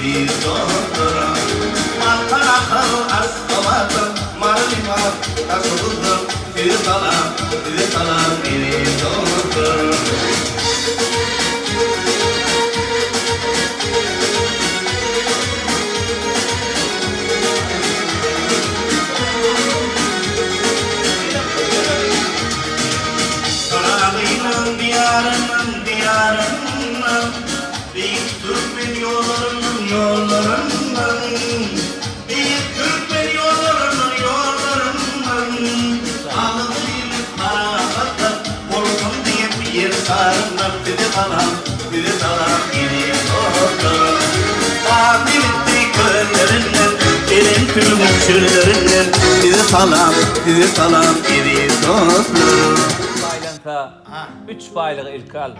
biri dostlarım. Akar akar aşkavadım, marlimar taşıdım. Bir salam biri dostlarım. Karabey'in diyarından Büyük Türkmen yollarından Büyük Türkmen yollarından Ağlayın arabada Olsun diye bir sarılır Bizi salam yeni dostlarım Tabiitti gözlerinden Elin tümün çürlerinden Bizi salam yeni dostlarım 3 baylygy ilki al.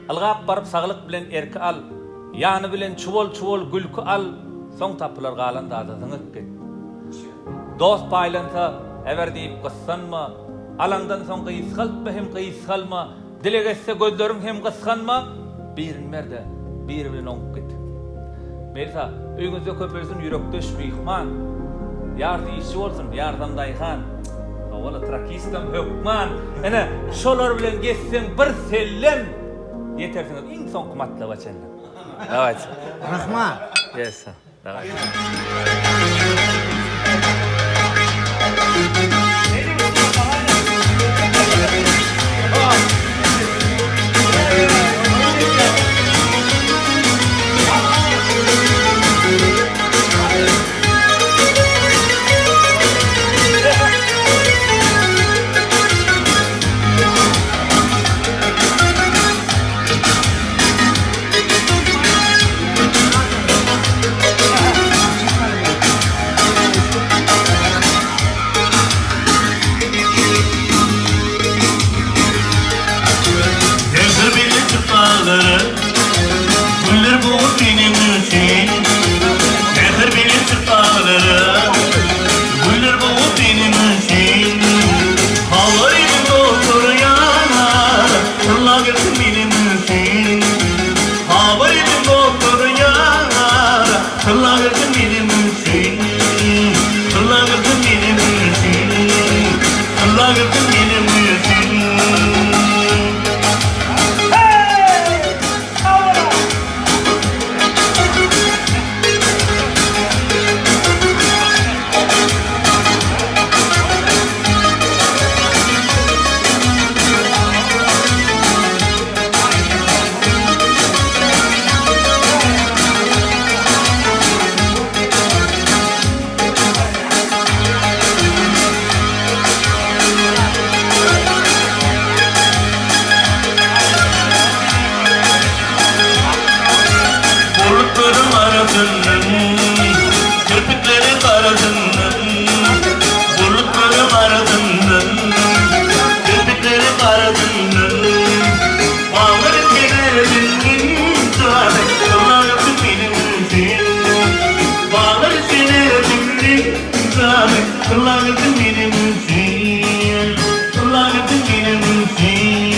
Algap barıp saglyk bilen erki al. Ýany bilen çuwal gülkü al. Soň tapylar galan dadasyň git. Dost baýlansa eber diýip gyssanma. Alaňdan soň gysgalp hem gysgalma. Dile getse gözleriň hem gysganma. Birin merde bir bilen oňup git. Mersa öýüňizde köpelsin ýürekdeş mihman. Ýardy işi bolsun, ýardamdaýhan. Wala trakistam hökman. Ana şolar bilen geçsen bir sellem yetersiň. Iň soň kımatla baçanlar. Evet. Rahman. Yes. Evet. Güller boğut benim için Nedir benim çıkmalarım Güller boğut benim için Havarım doktor yanar Kırla gelsin benim için Havarım doktor yanar Kırla gelsin benim için Kırla gelsin benim için Kırla gelsin benim için Kirpiklerin arasından Bulutların arasından Kirpiklerin arasından Bağları kenarının imtihanı Kırlağın benim için Bağları kenarının imtihanı Kırlağın benim için Kırlağın benim için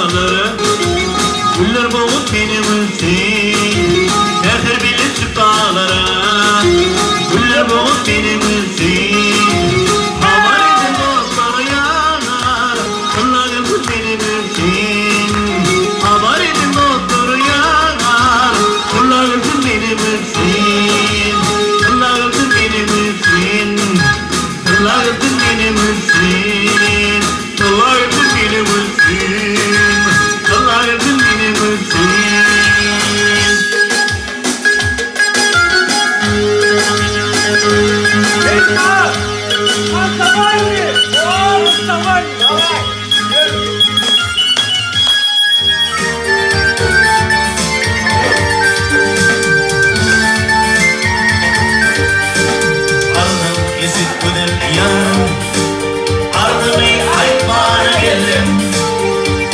dağları Güller boğup beni bilsin Terdir bilip dağlara Güller boğup beni bilsin Havar edin dostları yanar Kırlar boğup beni bilsin Havar edin dostları yanar Kırlar boğup beni bilsin Kırlar boğup beni bilsin Kırlar boğup beni bilsin Kırlar boğup beni bilsin Kırlar boğup beni bilsin Aldım kesip güdüm yanım Ardımı aytmana geldim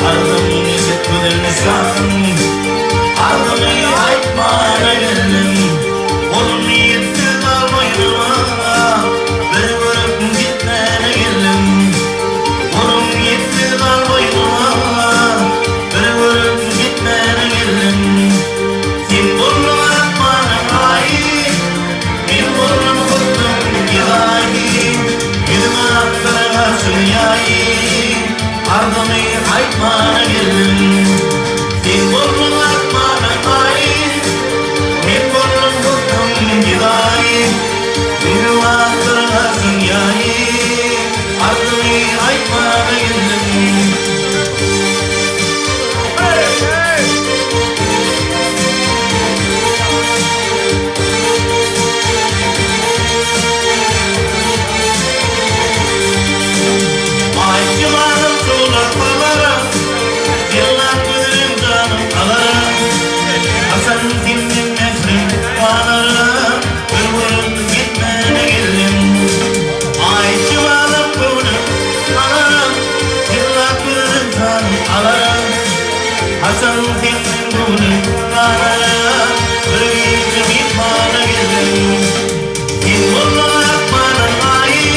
Aldım kesip güdüm sanım Ardımı aytmana geldim Oğlum yetti dal boynuma Beni bırakıp gitmene geldim Oğlum yetti dal boynuma Beni bırakıp gitmene geldim Sen burnum atmana ait Bir burnum kuttum gidayi Yüzüme aklara sünyayi Ardımı aytmana geldim Sen burnum atmana ait Bir burnum kuttum gidayi Yüzüme aklara sünyayi Ardımı aytmana geldim Ayçılarım tuğlaklara Yıllar gözüm canım alarım Hasan dindim nefrim kanarım Kırvırım gitmene geldim Ayçılarım tuğlaklara Yıllar gözüm canım alarım Hasan dindim kanarım Kırvırım gitmene geldim Yıllar bana ait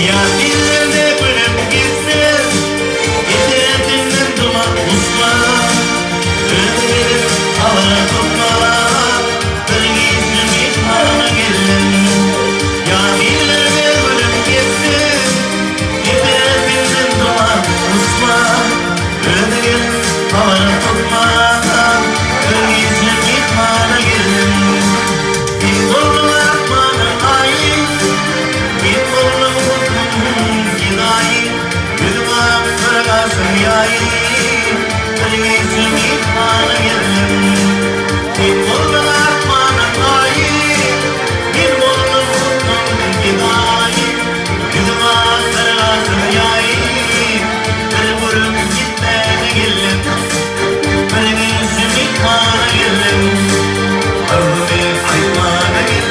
Ya dillerde bölüm gitmez Yeterdinden duman usma Öldürüp havana tutma Bir gizlim itmana geldim Ya dillerde bölüm gitmez Yeterdinden duman usma Öldürüp havana tutma Bir gizlim itmana geldim Bir burnum atmana ait Bir burnum gidayi Yüzüme aklara sünyayi Bir gizlim itmana geldim Bir burnum atmana ait Bir burnum gidayi Yüzüme aklara sünyayi Bir burnum gitmene geldim Bir gizlim itmana geldim Ardımı aytmana geldim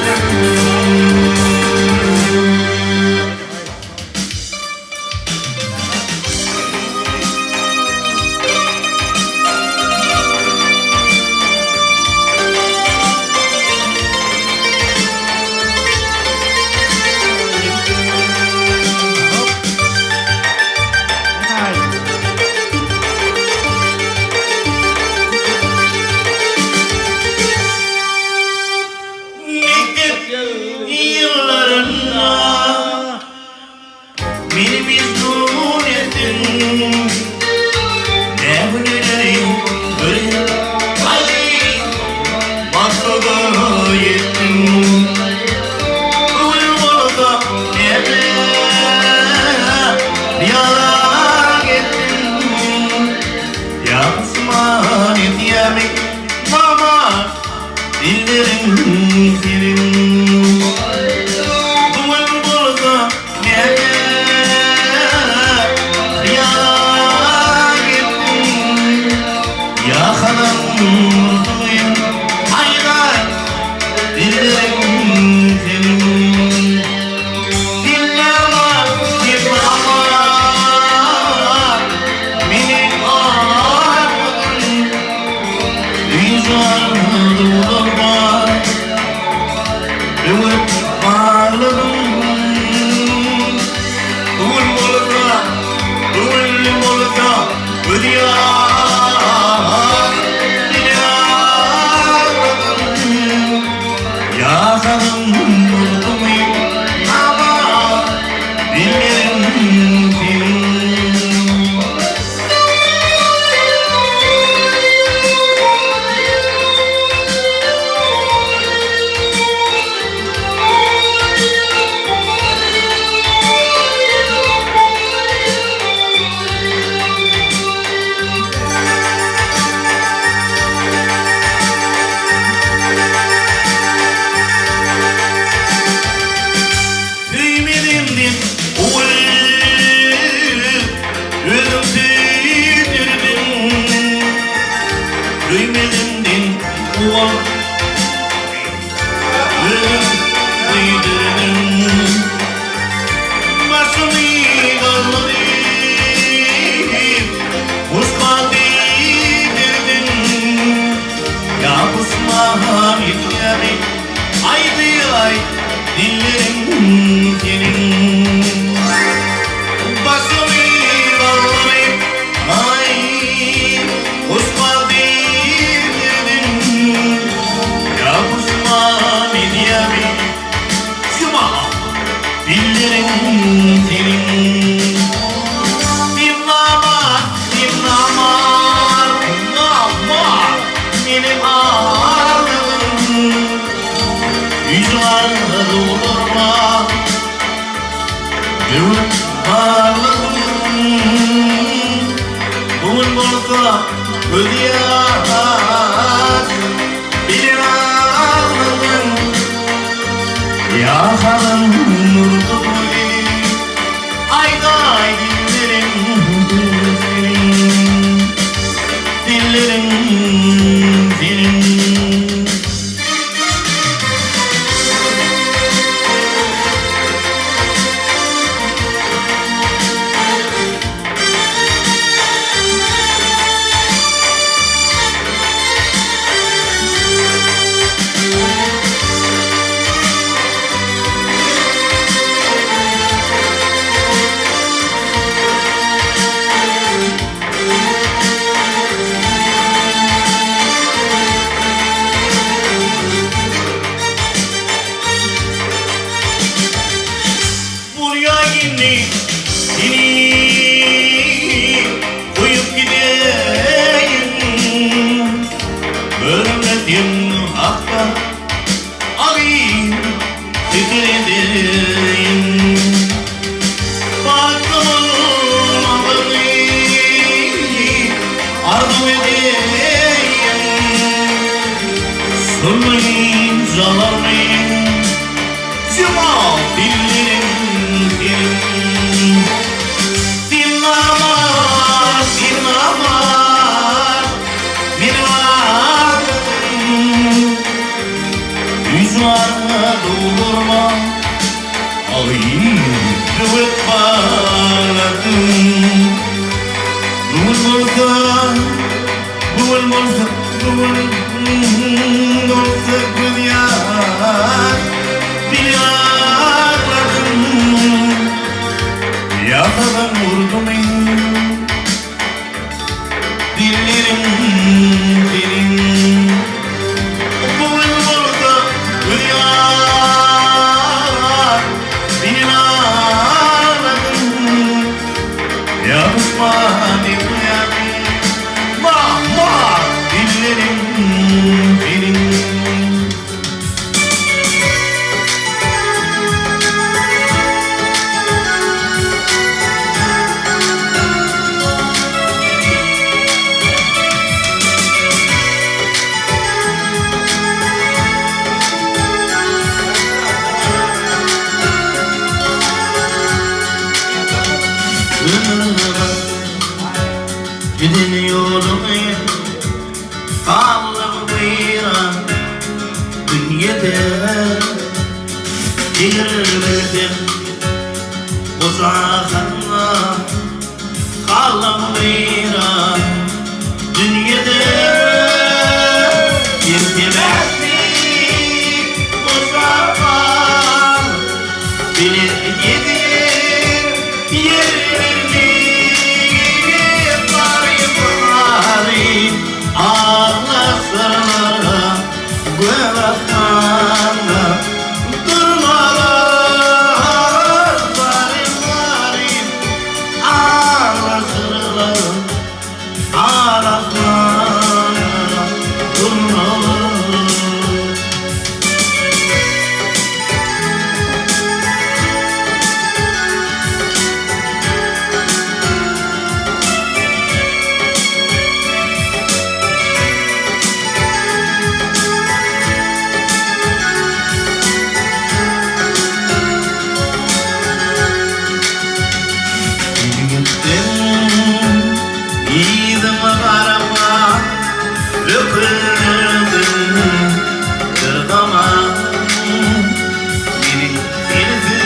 Mektep yıllarında Beni mezun ettin Ne hünerleri böyle Ay Maksada yettin Bu yolda nerede Ya dillerim senin. Duman bolsa neye ya gittin ya hanım murduyum aylar dillerim senin. Dinleme beni ağırmadın vicdanı doldurma ümit varlığım. Duman bolsa ödüyor ya hanım murduyum ama dillerim senin. Kıymetimdin özüm sürdürdün. Kıymetimdin özüm sürdürdün. Başımı kalmadı kusma değdirdin. Ya kusma gitmedi aydı ay dillerim senin. Başımı bağlayıp ay kusma değdirdin. Ya kusma gitmedi şuma dillerim senin. Dinlama benim ağrım vicdanı doldurma ümit varlığım. Duman bolsa ödüyor beni ağırmadın ya hanım murduyum ayday dillerim senin. Dillerim senin. Buraya yine koyup gideyim. Ölmedim hakka alayım tükredeyim. Baktım ağabey arzu edeyim. Sormayın zavallayın cuma dillerim senin. Dinlama benim ağrım vicdanı doldurma ay ümit varlığım. Duman bolsa günyar beni ağırmadın ya hanım murduyum dillerim senin. Duman bolsa günyar beni ağırmadın ya kusma dillerim dillerim senin. Gidin yolumu kaldım viran dünyada Girmedim uzakına kaldım viran dünyada Girmedi uzaklar bile gidin yerini ağlasana güvefana durmalar zalim zalim ağlasana ağlasana durmalar İzim karama döküldü kırdama Biri senizi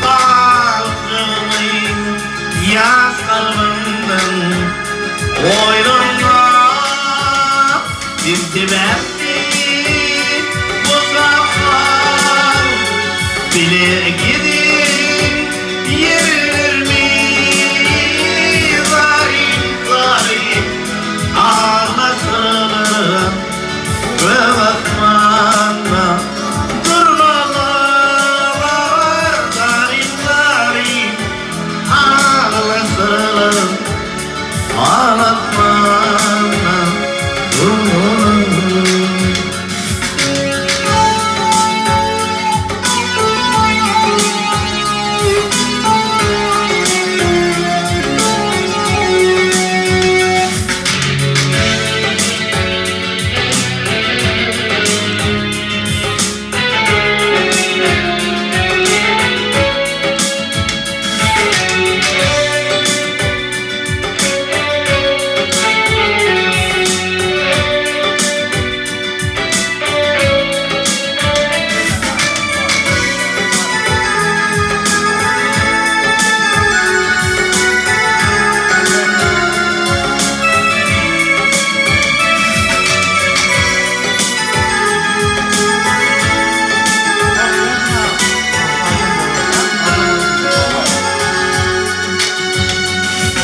kalsın yaz kalbimden oylama Bir sebepti bu sefer bile gidin yerilir mi ağlasana ve bakmana durmalar zalim zalim ağlasana ağlatmana durmalar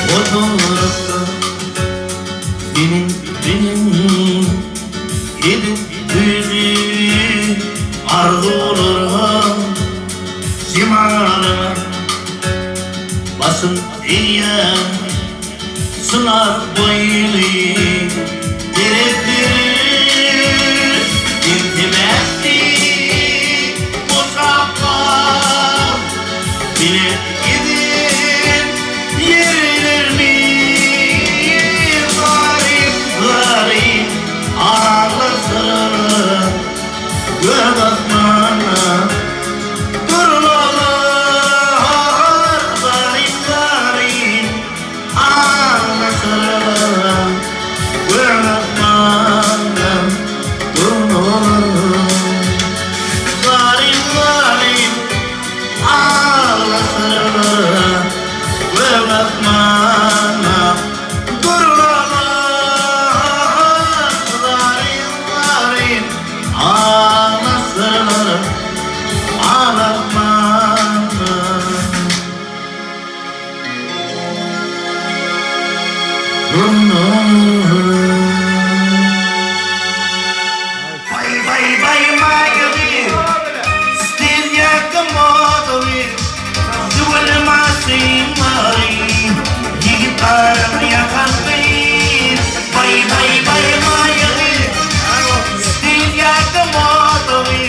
Oturup benim gidip düzü arzularım Zimanlar basın diye sınar boylu direktir İntimetti musaflar bile gidin yerilir mi zalim zalim ağlasana göz bakmana durmalar zalim zalim ağlasana göz bakmana durmalar zalim zalim ağlasana ve bakmana durmalar zalim zalim ağlasana ağlatmana Bay bay bay mayri Stilya kamodovi Zuwal masing mari Yigitar yakalbin Bay bay bay mayri Stilya kamodovi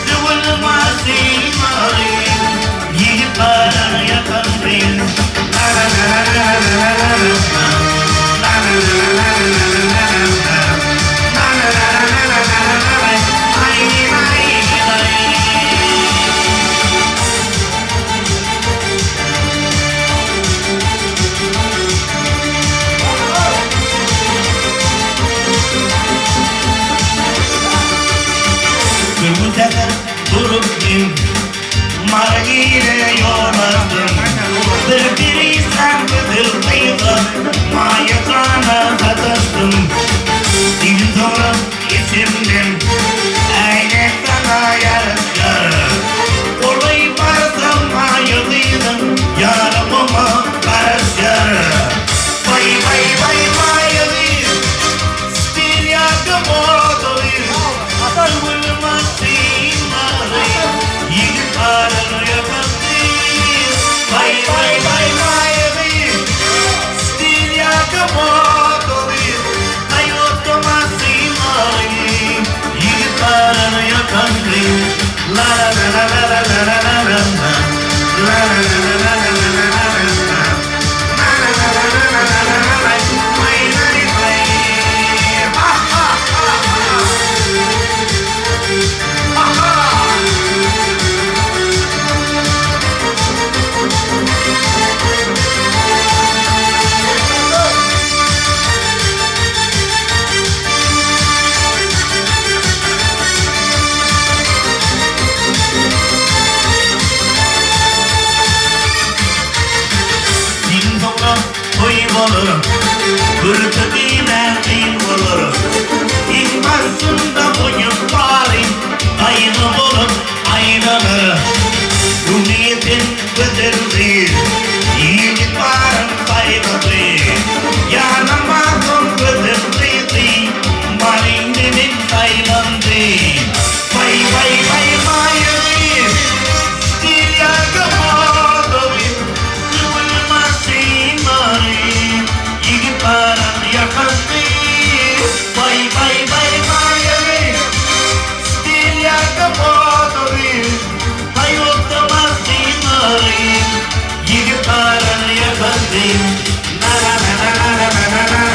Zuwal masing mari Yigitar yakalbin La la la la la la la la la la olur. Hürkütüne din olur. İlk başında boyun bari aynı olur, aynanır. Ümitin bedirdi, yiğit varım saymadı. Yanıma bedirdi, marinimin saylandı. Vay vay vay vay, stil yakamadı. Sıvılmasın mari, yiğit varım yakaladı. Vay vay vay vay, stil yakamadı. Hayatmasın mari, yiğit varım yakaladı. Na na na na na na na na.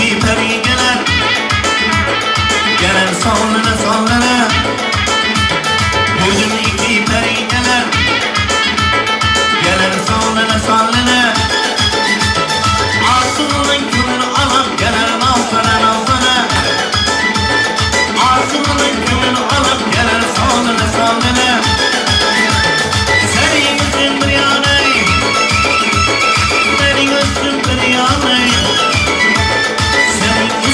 iki peri gelir. Gelir sallana sallana. Gözüm iki peri gelir. Gelir sallana sallana. Arslanın gülünü alıp gelir nalsana nalsana. Arslanın gülünü alıp gelir sallana sallana. Senin için bir yanay. Senin için bir yanay. Senin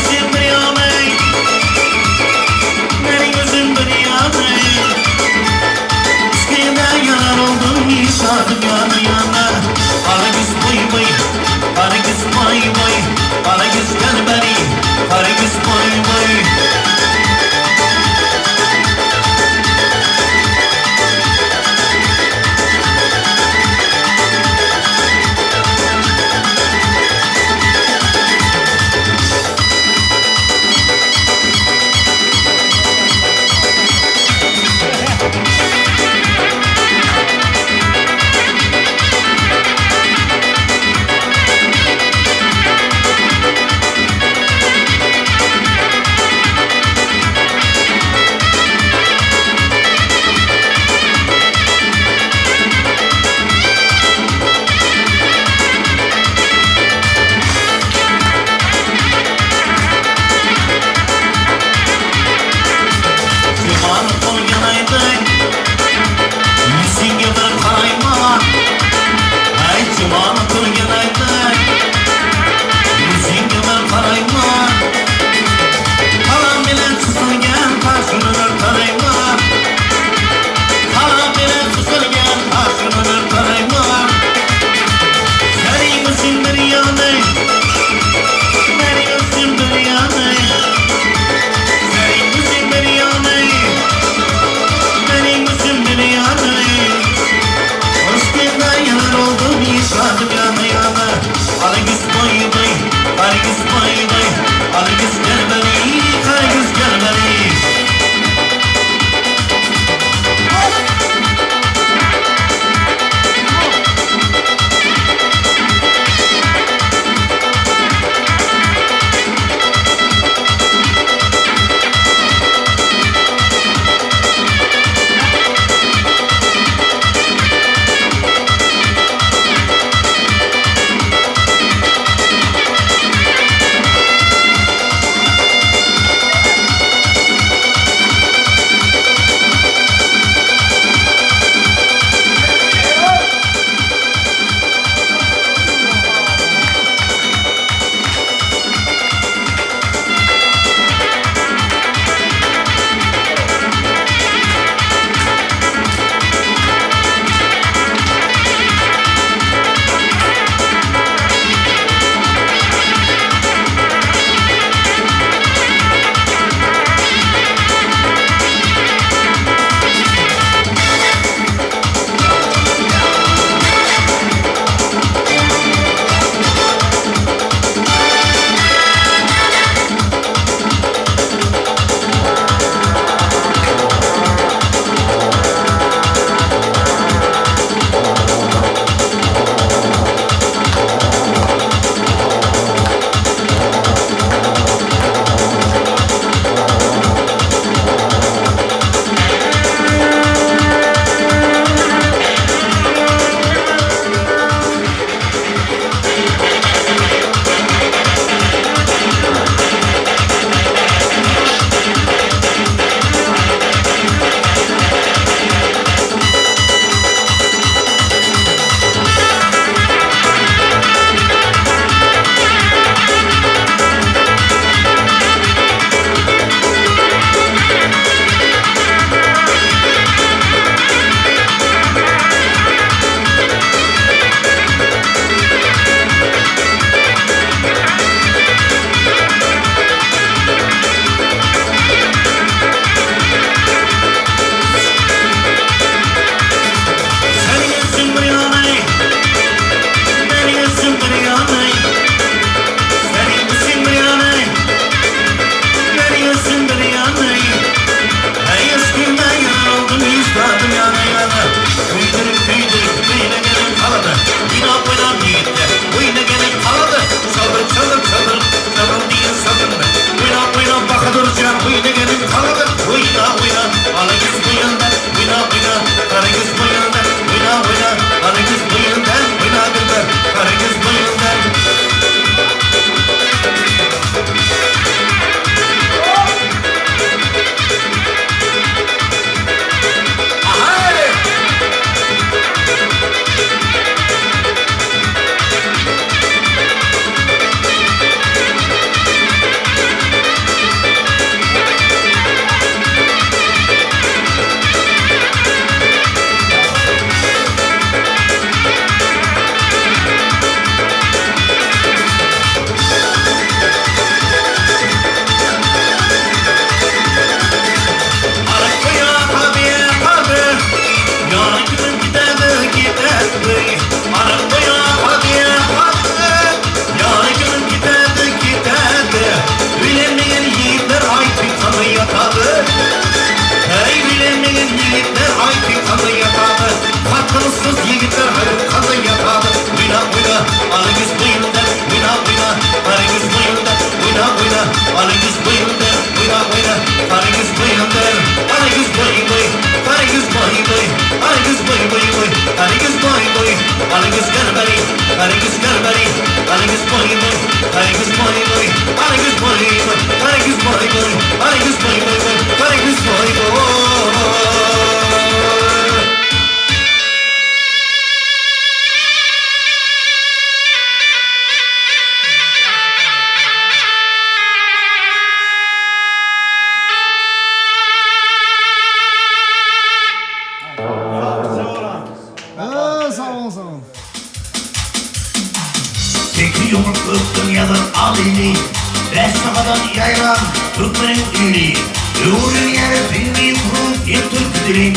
Besnakadan yayılan Türkmenin dili, Öğürün yeri bildiğim ruh bir Türk dili.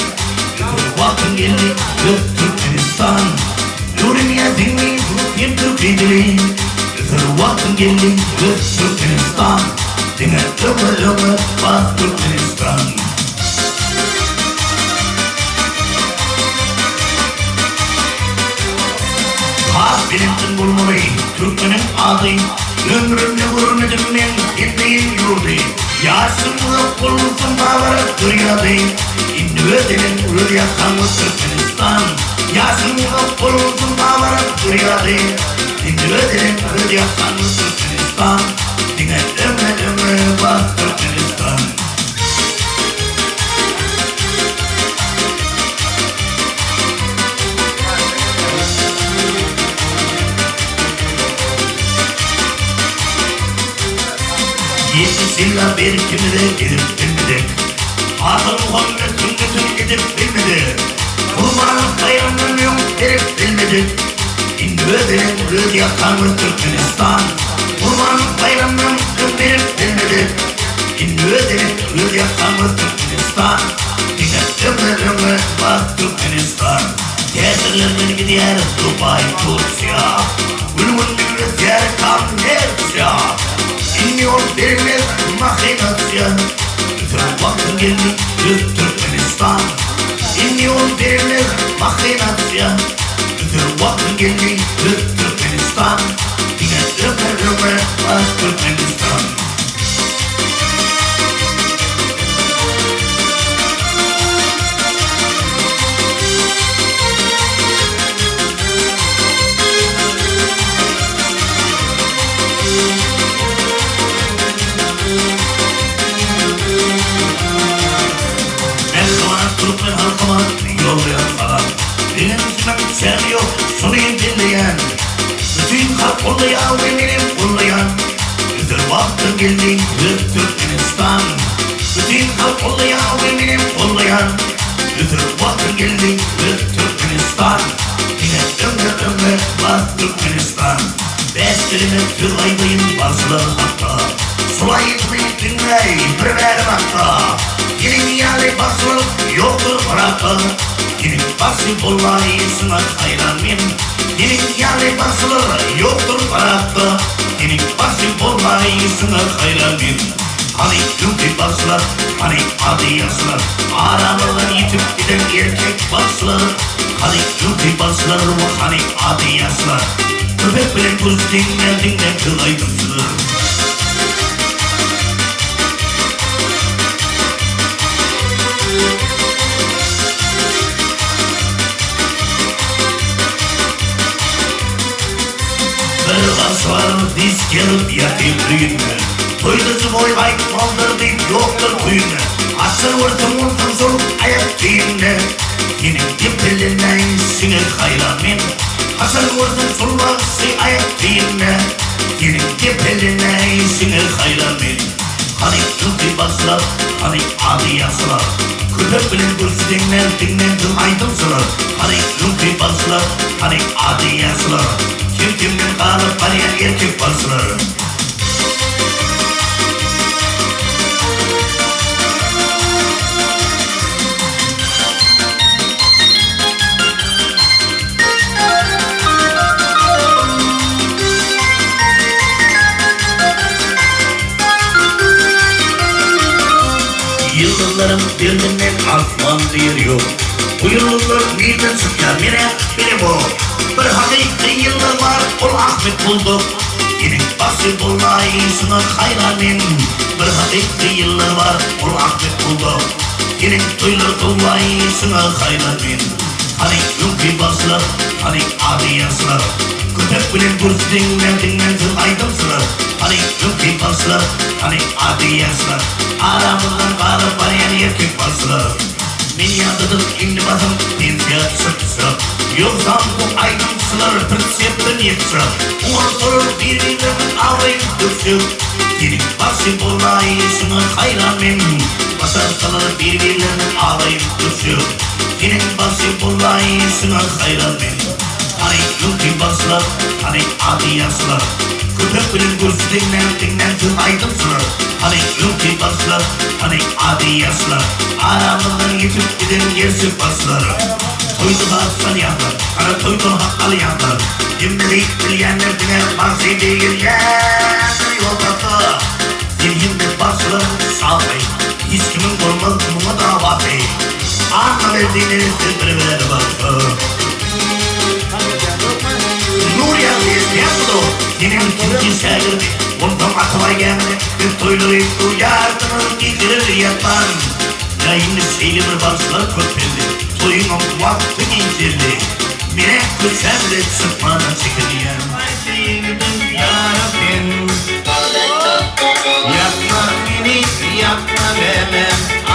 Vakın geldi yok Türkmenistan, Öğürün yeri bildiğim ruh bir Türk dili. Vakın geldi yok Türkmenistan, Dine ömür bak Türkmenistan. Bilimsin bulmalı, Türkmenin adı, ömrümde vurmadım ben, gitmeyin yurdu. Yaşımda bulmuşsun dağları dünyadı, indi ödenin ürü yakanlı Türkmenistan. Yaşımda bulmuşsun dağları dünyadı, indi ödenin ürü yakanlı Türkmenistan. Dine ömür bak Türkmenistan. Yetişsinler bir kimide gidip bilmedi. Atın Muhammed sünnetini gidip bilmedi. Kurbanın bayramını yok verip bilmedi. İndi ödenin rüz yakanlı Türkmenistan. Kurbanın bayramını yok verip bilmedi. İndi ödenin rüz yakanlı Türkmenistan. Dine ömür bak Türkmenistan. Tesirlerden gidiyor Dubai, Tursiya. Gülümün bir yer tam Nersiya. İnmiyor verilmez makinasyon. Vakın geldi yüz Türkmenistan. İnmiyor verilmez makinasyon. Vakın geldi yüz Türkmenistan. Dine ömür bak Türkmenistan. Sen yok, şunu dinleyen, bütün halk kollayan ve benim kollayan. Güzel vaktin geldi yüz Türkmenistan. Bütün halk kollayan ve benim kollayan. Güzel vaktin geldi yüz Türkmenistan. Yine ömür bak Türkmenistan. Beş kelime tırlaymayın bazıları hatta. Sulayın dinley bir verim hatta. Gelin yali basılık yoktur bırakın. Gelin basıp olayısına hayranım. Gelin yali basılır yoktur bırakın. Gelin basıp olayısına hayranım. Hani çünkü basılar, hani adı yazılar. Aralardan yitip giden erkek basılar. Hani çünkü basılar, hani adı yazılar. Köpek bilen kuz dinle kılaydım sınır. Var diz gelip yatayım düğünme. Toyduzu boy bayt maldır deyip yoktur kuyunne. Açır vurtum sorup ayak düğünne. Yine dipeline sinir hayranım. Açır vurtum solvaksı ayak düğünne. Yine dipeline sinir hayranım. Hani çünkü baslar, hani adı yazılar. Köpek bilen gözü dinler aydımsılar. Hani çünkü baslar, hani adı yazılar. Kimden kalıp arayan erkek basılar. Yıldızlarım birbirinden asman diyor yok. Bu yıldızlar birden çıkar bire bu. Bir hakiki yıldız var, ol Ahmet bulduk. Yine basıp olmayısına hayranım. Bir hakiki yıldız var, ol Ahmet bulduk. Yine duyulur olmayısına hayranım. Hani çünkü basılar, hani adı yazılar. Köpek bilen kurs dinler aydımsılar. Hani çünkü basılar, hani adı yazılar. Aramızdan kalıp arayan erkek basılar. Men yadıdım indi basım pensiyat sıksa. Yoksa bu aydımsılar prinsipten yetsa. Uğur sorur birbirinin ağrayıp döksün. Gelip basıp olmayısına hayranım. Basarsalar birbirinin ağrayıp döksün. Gelip basıp olmayısına hayranım. Hani yılkı baslar, hani adi yaslar. Köpek bilen gürsü dinler tüm aydımsılar. Hani yılkı baslar, hani adi yaslar. Aramızdan geçip giden gerçek baslar. Toydu baksan yanlar, kara toydun hakkalı yanlar. Dimdik bilyenler dine bahsi değil yanlar yolda. Zihinde baslar sağlayın. Hiç kimin olmaz buna davatı. Anla verdiğini sürdürüver bakı. Nur yazıyız yapıdo. Yine ikinci şehir. Ondan aklıma geldi. Bir toylu duyardınız getirir yatman. Yayını seylimir baslar köpeldi. Toyun vakti geçirdi. Mine kösemde sıkmana çekilyen. Sevdim yarabbim. Yapma beni, yapma beni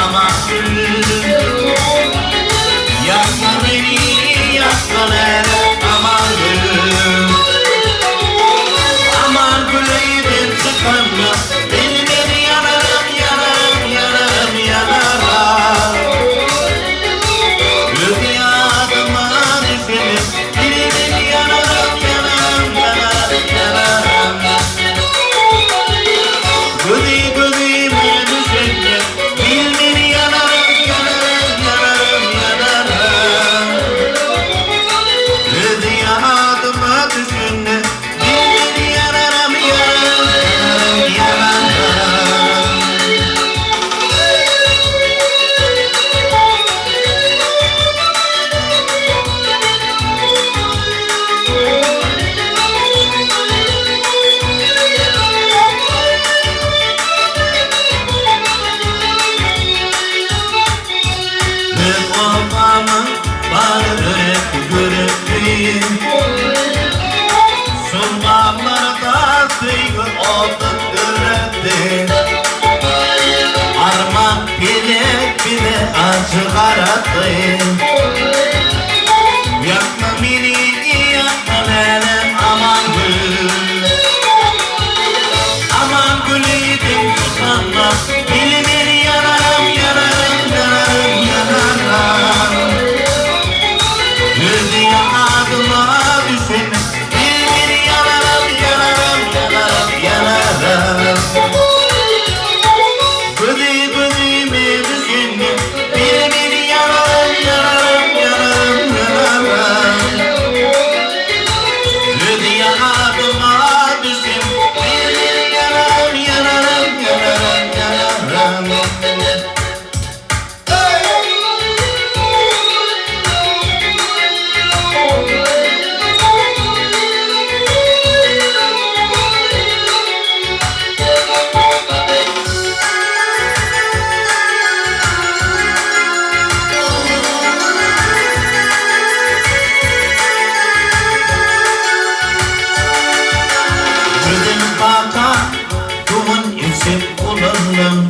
ama gülüm. Yapma beni, yapma beni ama gülüm. Aman güleyim sıkanma, beni yanarım, yanarım, yanarım, yanarım. Rüyadıma düşelim, beni yanarım, yanarım, yanarım, yanarım. Gıdı gıdıma düşelim, beni yanarım, yanarım, yanarım, yanarım. Rüyadıma düşelim, beni yanarım, yanarım, yanarım, yanarım. Hep olmamın bağırı gürültüyüm. Sunmamlarda suyu oldu gürültü. Armağan bile bile acı karadı. Yapma beni, yapma beni aman gül. Aman gülüydüm sana, beni yanarım, yanarım, yanarım, yanarım. Gözü adıma düşün, beni yanarım, yanarım, yanarım, yanarım. Gözü gözüme düşün, beni yanarım, yanarım, yanarım, yanarım. Gözü adıma düşün, beni yanarım, yanarım, yanarım, yanarım. Gözüm baka, kumun isim kullanım.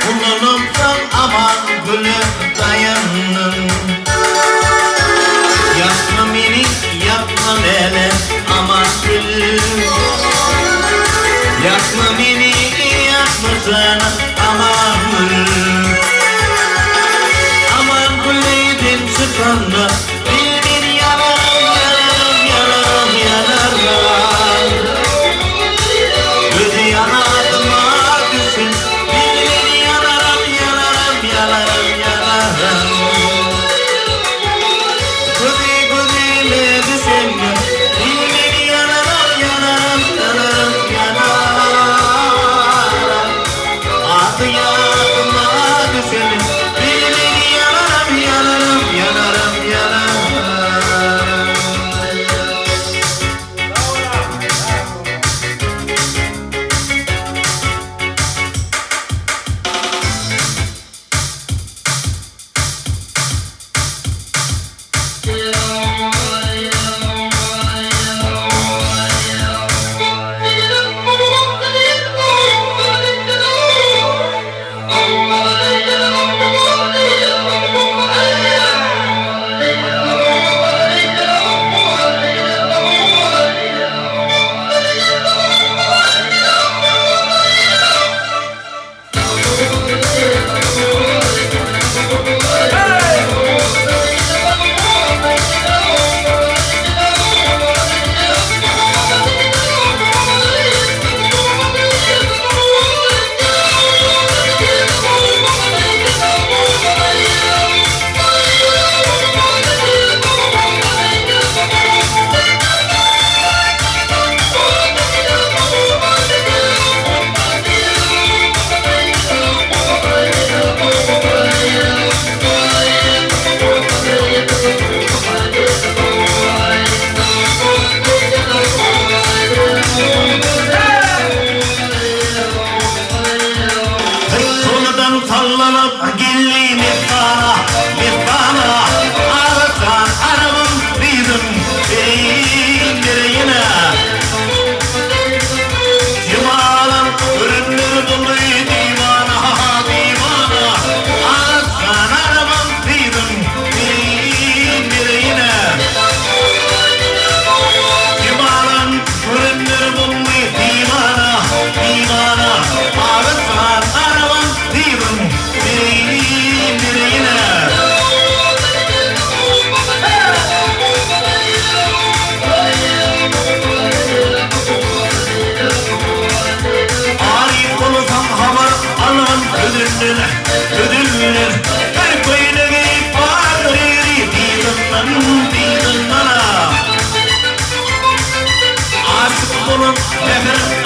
Kullanımsan aman gülüm dayanın. Yapma beni, yapma beni aman gülüm. Yapma beni, yapma sana aman gülüm. Aman gülüm sıkanma, beni yanarım, yanarım, yanarım, yanarım. Gözü yanadıma düşün, beni yanarım, yanarım, yanarım, yanarım. Gözü gözüme düşün, beni yanarım, yanarım, yanarım, yanarım.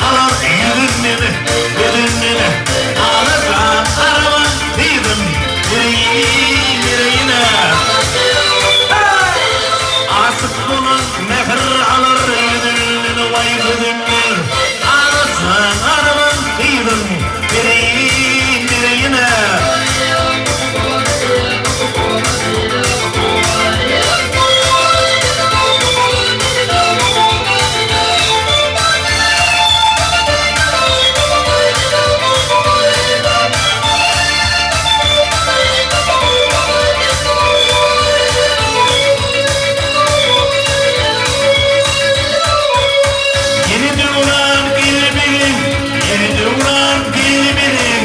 alır yüzünleri, yüzünleri. Alırsan araban değilim, yüreğine. Asık bunun nefir alır yüzünleri, vay yüzünleri. Alırsan araban değilim, yüreğine. Yeni duran kalbim, yeni duran kalbim.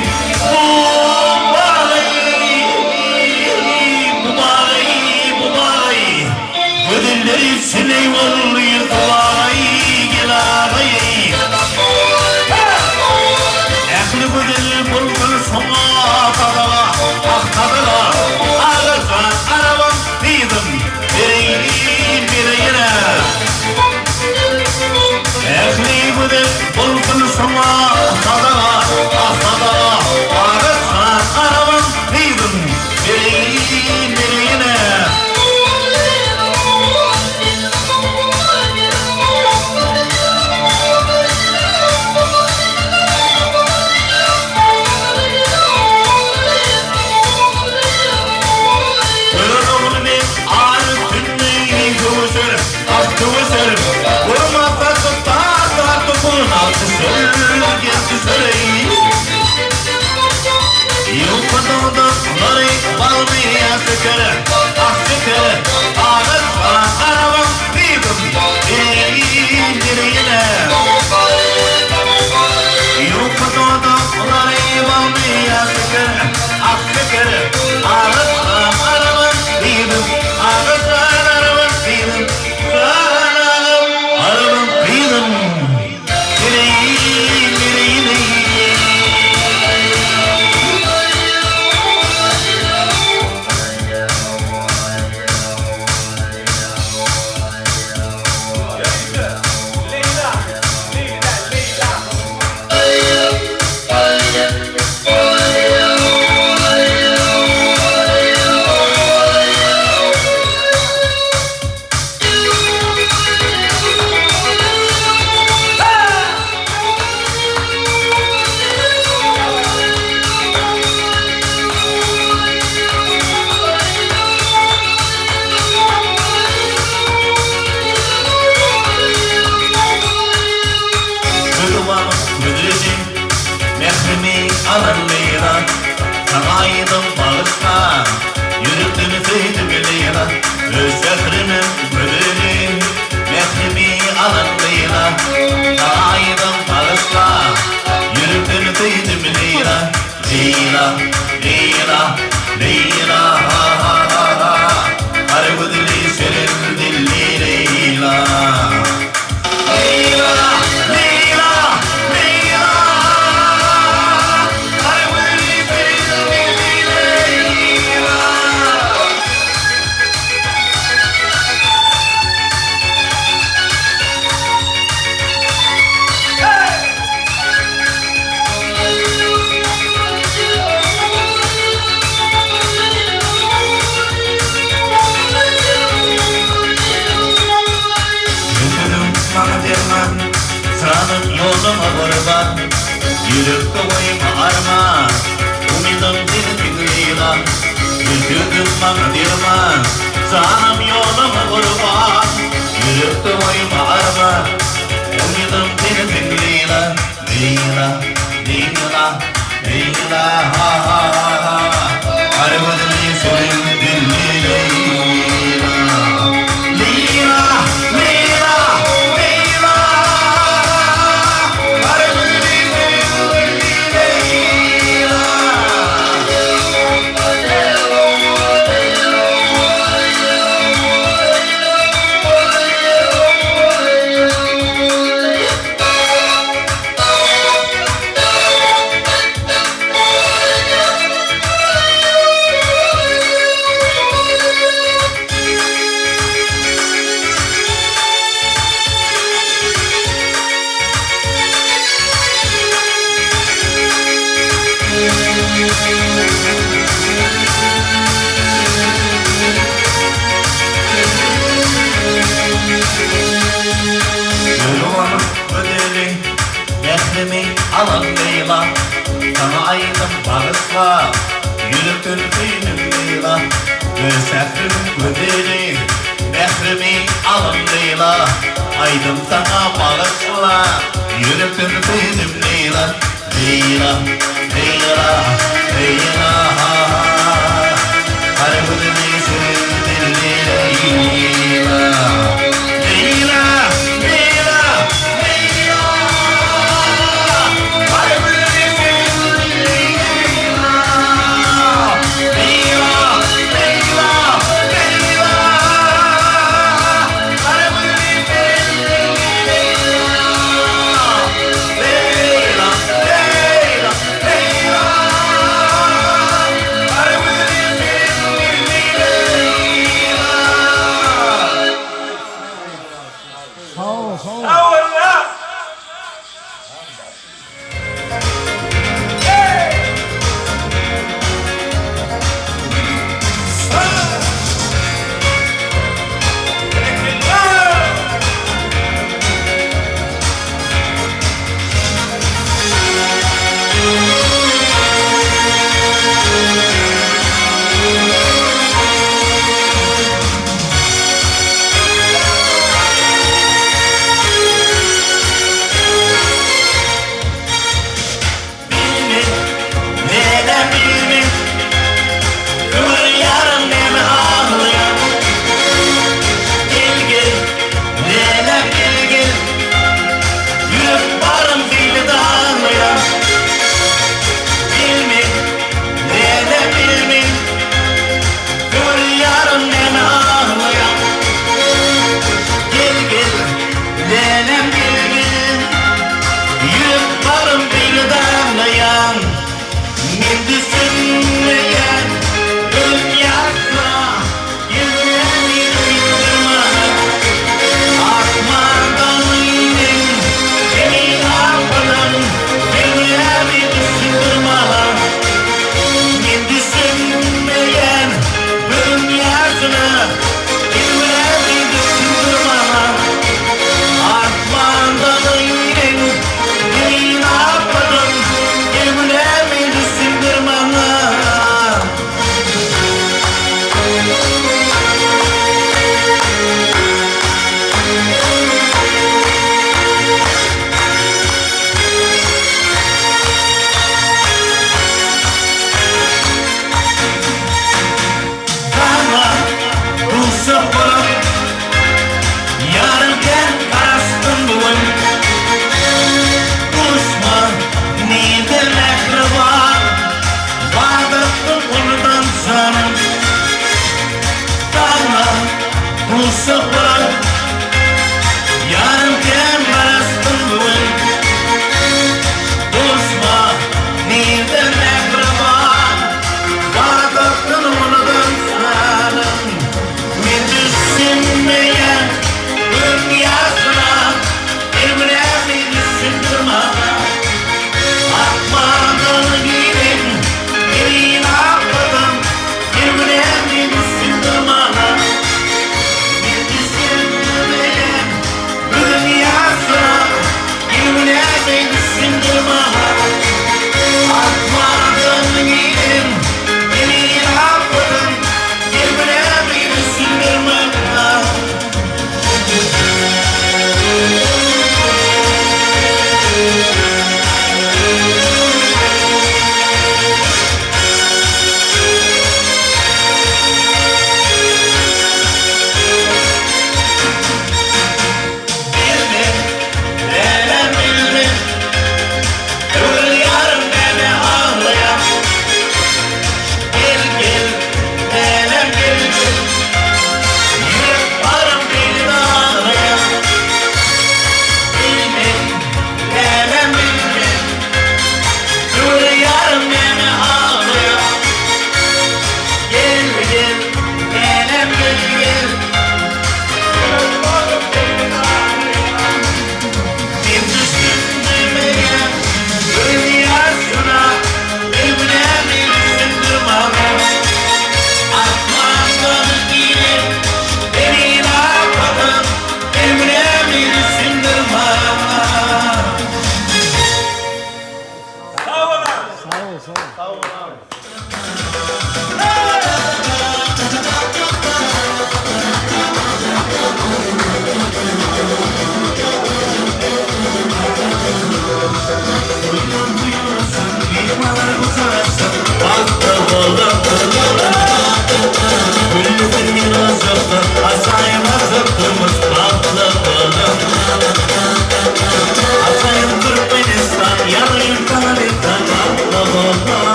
Bu bay. Ödülleri siney oluyor, vay gelay. Ehli ödül bulgur sona kadala, ah kadala. Alırsan arabam değilim, yüreğine. Ehli ödül bulgur sona kadala, ah kadala. Alırsan arabam değilim, yüreğine. Alırlayla, saraydım bağışla, yürüttüm zeydim leyla, öz şehrinin müdürü, mehrimi alırlayla, saraydım bağışla, yürüttüm zeydim leyla, leyla, leyla, leyla, ha ha ha ha, harvudili serin dilli leyla. Leyla, leyla, leyla. Sıranın yoluma kurban, yürüp koyma arma, umidim bir figürüyle, yürüdüm bana dirman. Sıranın yoluma kurban, yürüp koyma arma, umidim bir figürüyle, leyla, leyla, leyla, ha ha ha ha, harvudili serin dilli leyla, leyla, leyla. Yolum ödeli Nehrimi alan Leyla Sana aydım barışla Yürütür benim Leyla Sefrim ödeli Nehrimi alan Leyla Aydım sana barışla Yürütür benim Leyla Leyla, Leyla, Leyla Kalbimi sevdin Leyla Leyla, Leyla, Leyla Kalbimi sevdin Leyla Leyla, Leyla, Leyla Kalbimi sevdin Leyla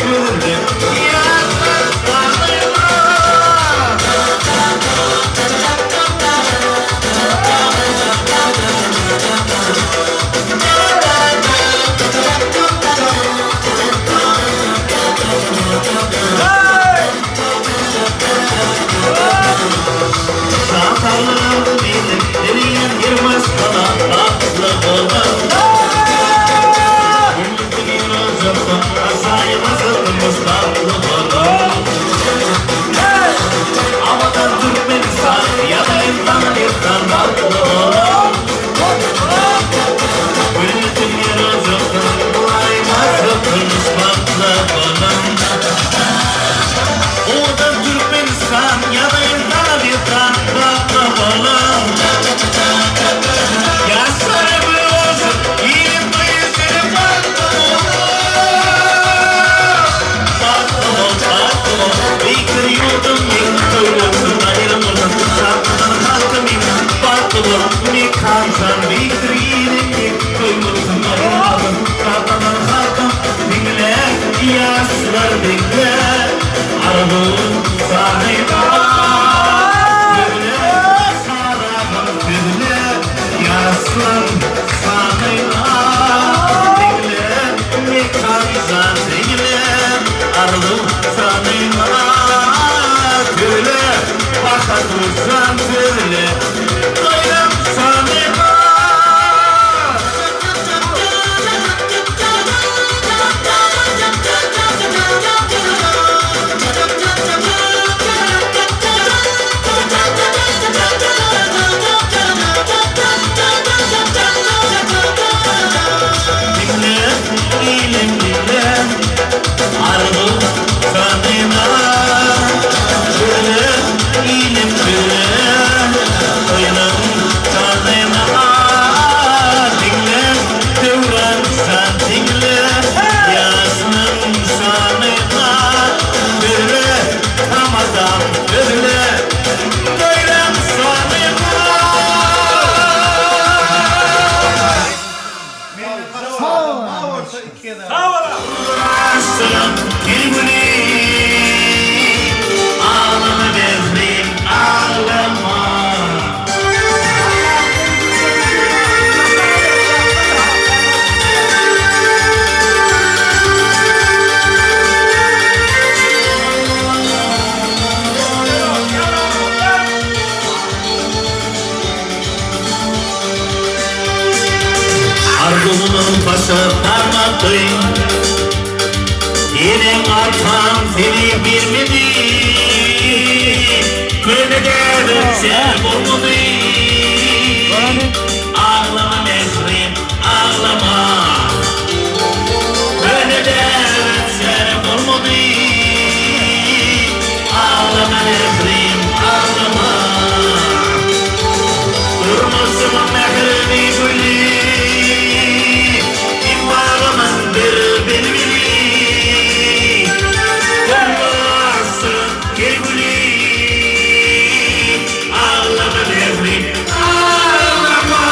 tüdüle Yaslan sağlayma Sağtalım benim Eriyen girmez bana Tatlı olan Gönlümde bir ocakta Asayımızın tatlı olan Havadan Türkmenistan Ya da İnsanlıktan tatlı olan Gönlümde bir ocakta Asayımızın tatlı olan Havadan Türkmenistan Ya da İnsanlıktan tatlı olan Ya sarı bir olsun İyiyim bayısını tatlı olan Bekir yurdum yıktırıyorsun ayrılmırdan Şartından halkım inan Bakılır mekansan Bekir yerim yıktırıyorsun ayrılmırdan Şartından halkım dinle Yaşlar dinle Arabın sahibi Dinle sarabın dinle Yaşlar sahibi Dinle mekansan dinle Arabın sahibi Tüle bakatırsan tüle Doyram sahibi Dinle, ilim dinle Arabın sahibi Tüle, ilim tüle Doyram sahibi Dinle, devran sen dinle Yasnın sahibi Tüle, tam adam tüle Doyram sahibi Aslan kelbuni Ağlama bezdim ağlama Ardumunun başı parmaktayım Yine artan seni bilmedi Köyde sen bulmadı Ağlama Nesrin ağlama Köyde sen bulmadı Ağlama Nesrin ağlama Durmasın mehrini gülü İmbarmandır bilmeli Durmasın kelbuli Ağlama Nesrin ağlama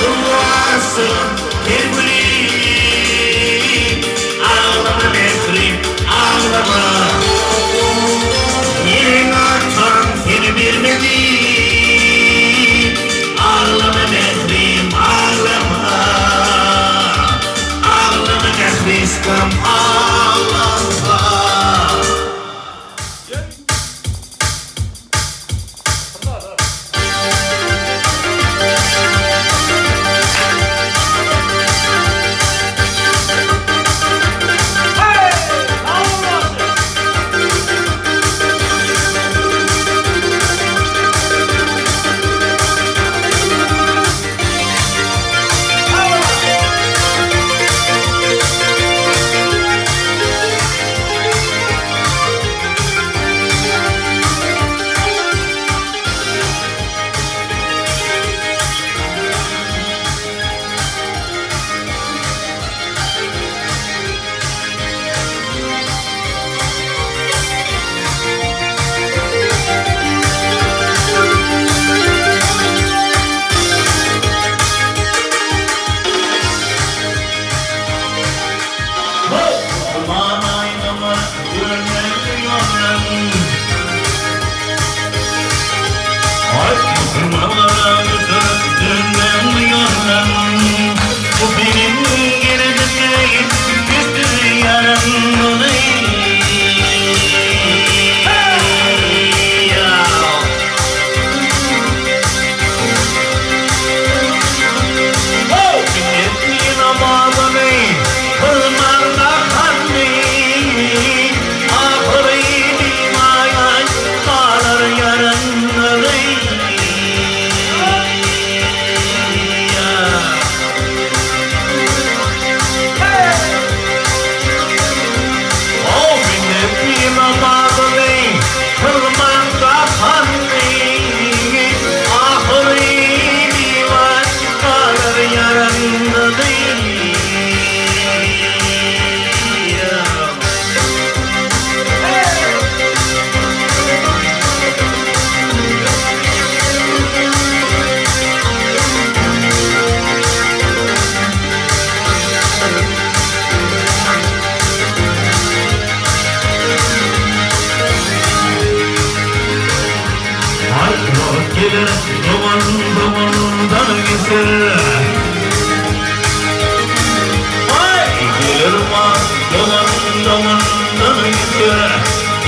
Durmasın kelbuli Ağlama Nesrin ağlama Yerin artan seni bilmedi Ağlama Nesrin ağlama Ağlama Nesrin ağlama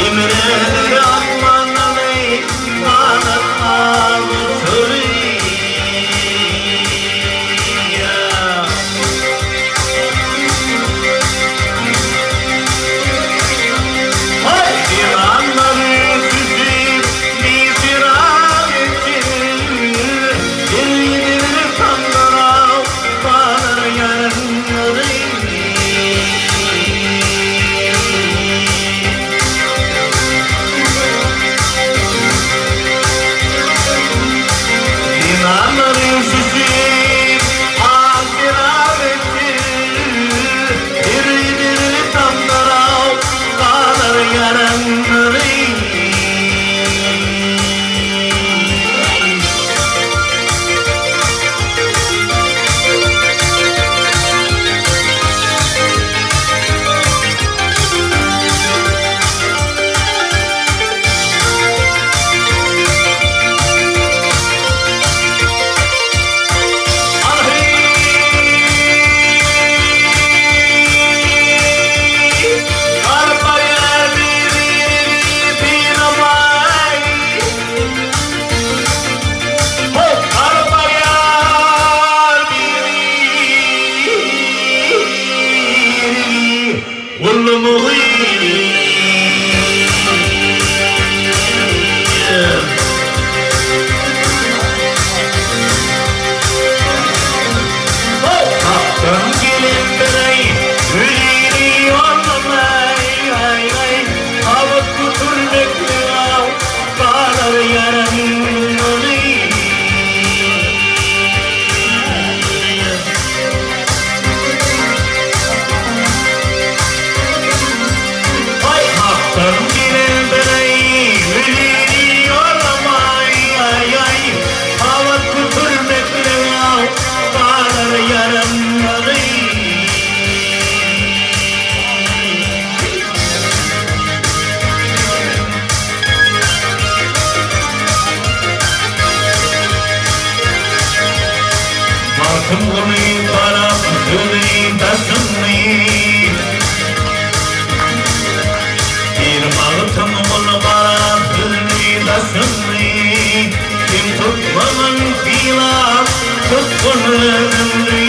İmreler akmanaley anatmam Kim tutmaman filan, tutkunun